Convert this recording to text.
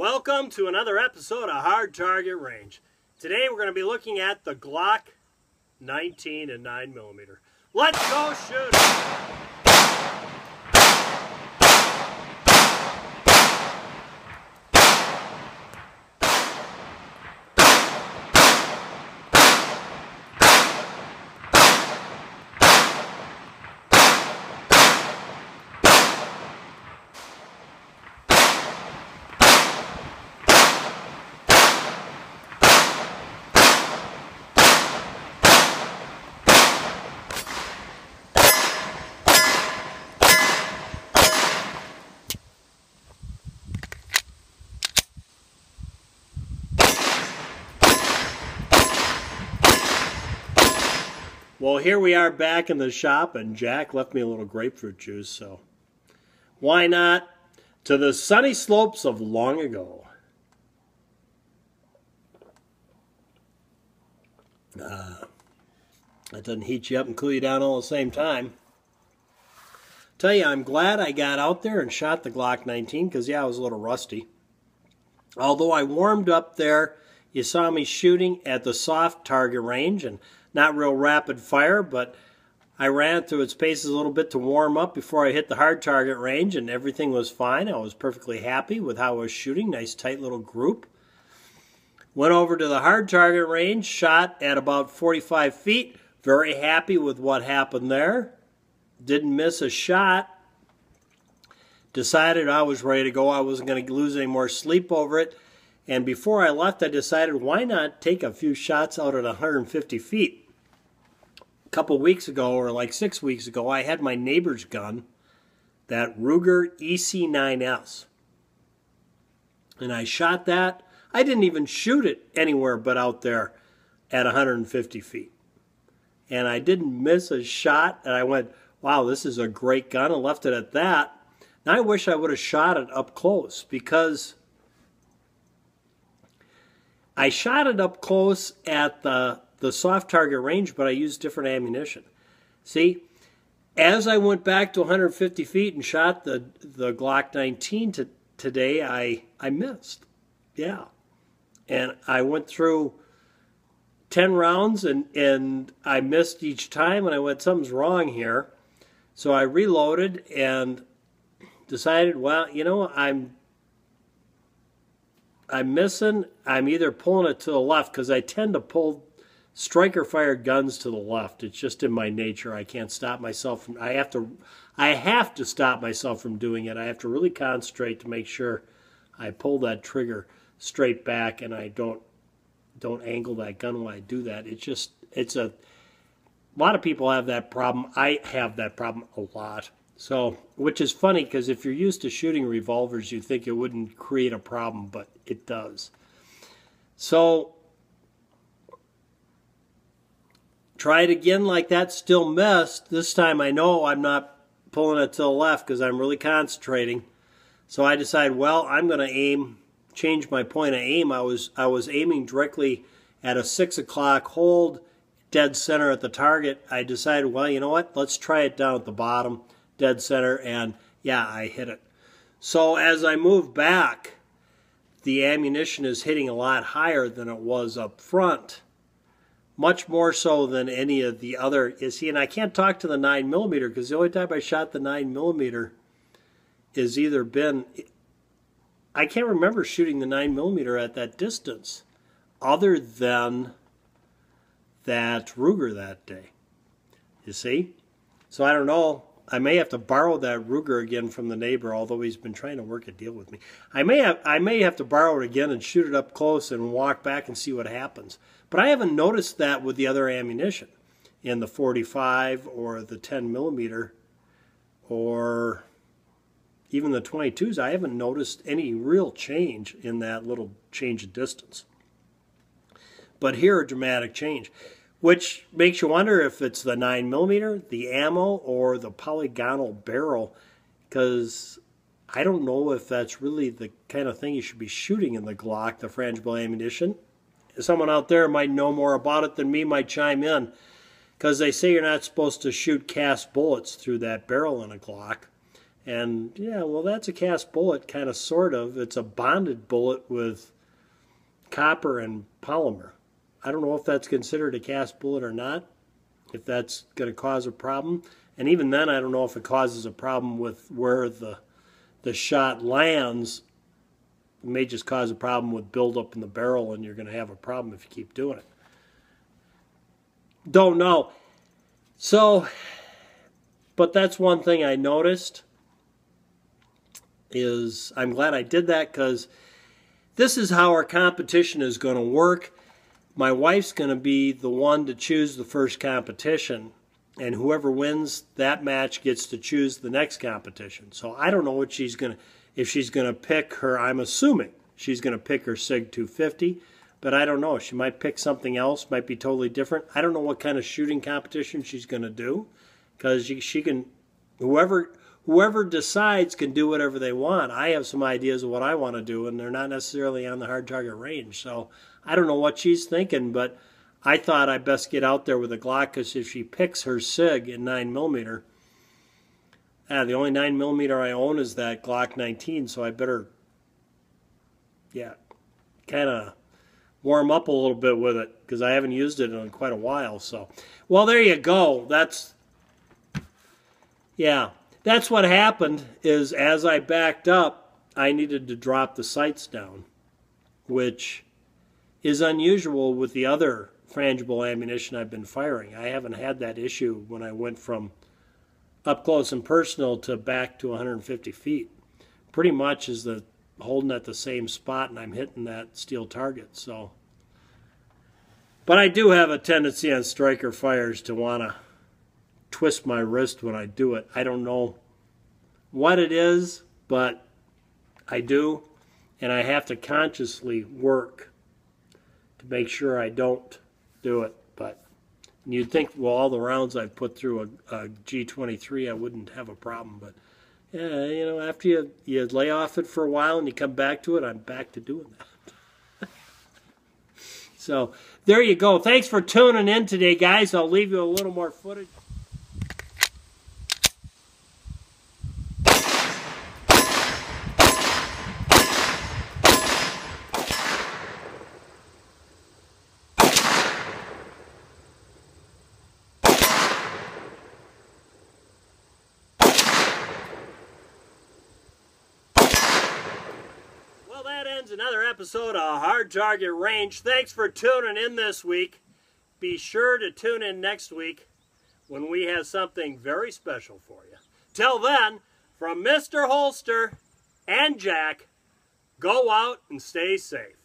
Welcome to another episode of Hard Target Range. Today we're going to be looking at the Glock 19 and 9mm. Let's go shoot! Well, here we are back in the shop, and Jack left me a little grapefruit juice, so why not to the sunny slopes of long ago. That doesn't heat you up and cool you down all at the same time. Tell you, I'm glad I got out there and shot the Glock 19 because, yeah, I was a little rusty. Although I warmed up there, you saw me shooting at the soft target range and not real rapid fire, but I ran through its paces a little bit to warm up before I hit the hard target range, and everything was fine. I was perfectly happy with how I was shooting. Nice tight little group. Went over to the hard target range, shot at about 45 feet. Very happy with what happened there. Didn't miss a shot. Decided I was ready to go. I wasn't going to lose any more sleep over it. And before I left, I decided why not take a few shots out at 150 feet. A couple weeks ago, or like 6 weeks ago, I had my neighbor's gun, that Ruger EC9S. And I shot that. I didn't even shoot it anywhere but out there at 150 feet. And I didn't miss a shot. And I went, wow, this is a great gun, and left it at that. Now I wish I would have shot it up close, because I shot it up close at the soft target range, but I used different ammunition. See, as I went back to 150 feet and shot the Glock 19 today, I missed. Yeah. And I went through 10 rounds, and I missed each time, and I went, something's wrong here. So I reloaded and decided, well, you know, I'm missing. I'm either pulling it to the left, because I tend to pull striker-fired guns to the left. It's just in my nature. I can't stop myself from. I have to stop myself from doing it. I have to really concentrate to make sure I pull that trigger straight back, and I don't angle that gun when I do that. It's a lot of people have that problem. I have that problem a lot. So, which is funny, because if you're used to shooting revolvers, you think it wouldn't create a problem, but it does. So, try it again like that, still missed. This time I know I'm not pulling it to the left because I'm really concentrating. So I decided, well, I'm going to change my point of aim. I was aiming directly at a 6 o'clock hold, dead center at the target. I decided, well, you know what, let's try it down at the bottom, dead center, and yeah, I hit it. So as I move back, the ammunition is hitting a lot higher than it was up front. Much more so than any of the other. You see, and I can't talk to the 9mm, because the only time I shot the 9mm is either been, I can't remember shooting the 9mm at that distance other than that Ruger that day. You see? So I don't know. I may have to borrow that Ruger again from the neighbor, although he's been trying to work a deal with me. I may have to borrow it again and shoot it up close and walk back and see what happens. But I haven't noticed that with the other ammunition, in the 45 or the 10mm or even the 22s. I haven't noticed any real change in that little change of distance. But here, a dramatic change, which makes you wonder if it's the 9mm, the ammo, or the polygonal barrel, because I don't know if that's really the kind of thing you should be shooting in the Glock, the frangible ammunition. Someone out there might know more about it than me, might chime in, because they say you're not supposed to shoot cast bullets through that barrel in a Glock. And yeah, well, that's a cast bullet, kind of, sort of. It's a bonded bullet with copper and polymer. I don't know if that's considered a cast bullet or not, if that's going to cause a problem. And even then, I don't know if it causes a problem with where the shot lands. It may just cause a problem with buildup in the barrel, and you're going to have a problem if you keep doing it. Don't know. So, but that's one thing I noticed, is I'm glad I did that, because this is how our competition is going to work. My wife's going to be the one to choose the first competition, and whoever wins that match gets to choose the next competition. So I don't know what she's going to, if she's going to pick her, I'm assuming she's going to pick her SIG 250, but I don't know. She might pick something else, might be totally different. I don't know what kind of shooting competition she's going to do, because she can, whoever decides can do whatever they want. I have some ideas of what I want to do, and they're not necessarily on the hard target range. So I don't know what she's thinking, but I thought I'd best get out there with a Glock, because if she picks her SIG in 9mm, the only 9mm I own is that Glock 19, so I better, yeah, kind of warm up a little bit with it, because I haven't used it in quite a while. So, well, there you go. That's, yeah. That's what happened, is as I backed up, I needed to drop the sights down, which is unusual with the other frangible ammunition I've been firing. I haven't had that issue when I went from up close and personal to back to 150 feet. Pretty much is the holding at the same spot, and I'm hitting that steel target. So, but I do have a tendency on striker fires to want to twist my wrist when I do it. I don't know what it is, but I do, and I have to consciously work to make sure I don't do it. But you'd think, well, all the rounds I've put through a G23, I wouldn't have a problem. But yeah, you know, after you lay off it for a while and you come back to it, I'm back to doing that. So there you go. Thanks for tuning in today, guys. I'll leave you a little more footage. Another episode of Hard Target Range. Thanks for tuning in this week. Be sure to tune in next week when we have something very special for you. Till then, from Mr. Holster and Jack, go out and stay safe.